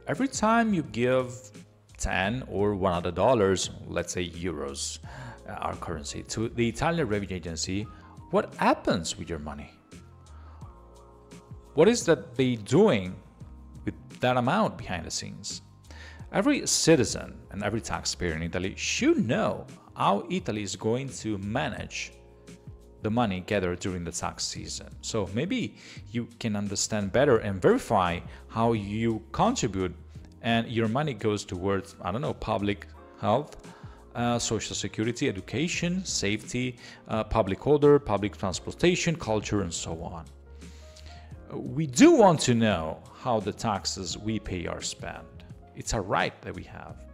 every time you give 10 or $100, let's say euros, our currency, to the Italian revenue agency, what happens with your money? What is that they doing with that amount behind the scenes? Every citizen and every taxpayer in Italy should know how Italy is going to manage the money gathered during the tax season. So maybe you can understand better and verify how you contribute and your money goes towards, I don't know, public health, social security, education, safety, public order, public transportation, culture, and so on. We do want to know how the taxes we pay are spent. It's a right that we have.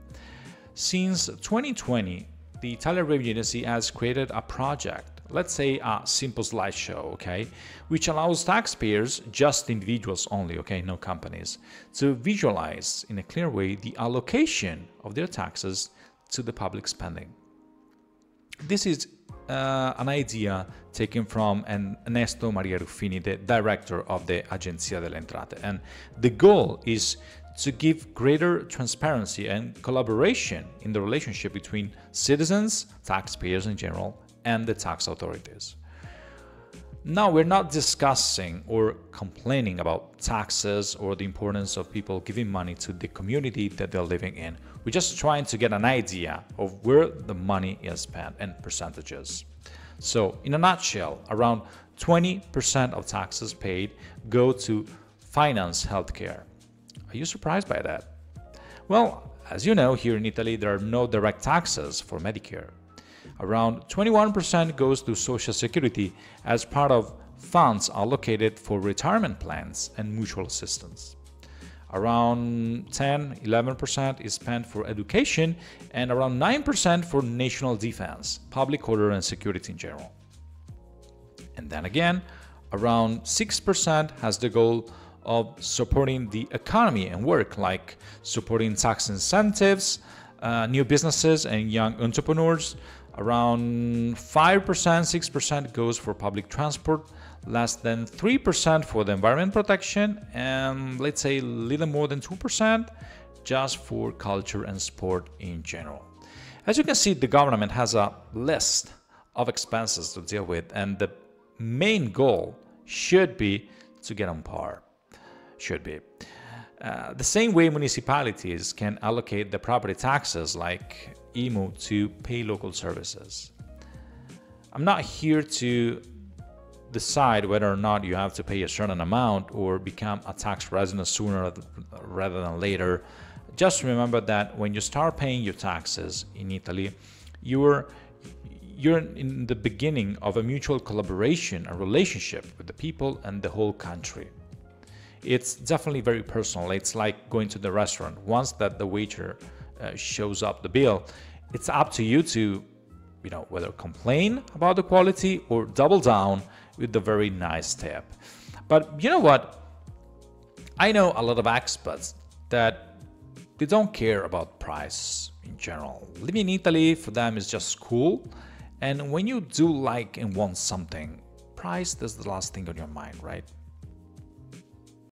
Since 2020, the Italian Revenue Agency has created a project, let's say a simple slideshow, okay, which allows taxpayers, just individuals only, okay, no companies, to visualize in a clear way the allocation of their taxes to the public spending. This is an idea taken from Ernesto Maria Ruffini, the director of the Agenzia delle Entrate, and the goal is to give greater transparency and collaboration in the relationship between citizens, taxpayers in general, and the tax authorities. Now, we're not discussing or complaining about taxes or the importance of people giving money to the community that they're living in. We're just trying to get an idea of where the money is spent and percentages. So, in a nutshell, around 20% of taxes paid go to finance healthcare. Are you surprised by that? Well, as you know, here in Italy, there are no direct taxes for Medicare. Around 21% goes to Social Security as part of funds allocated for retirement plans and mutual assistance. Around 10-11% is spent for education and around 9% for national defense, public order and security in general. And then again, around 6% has the goal of supporting the economy and work, like supporting tax incentives, new businesses and young entrepreneurs. Around 5%, 6% goes for public transport, less than 3% for the environment protection, and let's say a little more than 2% just for culture and sport in general. As you can see, the government has a list of expenses to deal with, and the main goal should be to get on par. Should be. The same way municipalities can allocate the property taxes like IMU to pay local services. I'm not here to decide whether or not you have to pay a certain amount or become a tax resident sooner rather than later. Just remember that when you start paying your taxes in Italy, you're in the beginning of a mutual collaboration, a relationship with the people and the whole country. It's definitely very personal. It's like going to the restaurant. Once that the waiter shows up the bill, it's up to you to, whether complain about the quality or double down with the very nice tip. But you know what? I know a lot of expats that they don't care about price in general. Living in Italy for them is just cool. And when you do like and want something, price is the last thing on your mind, right?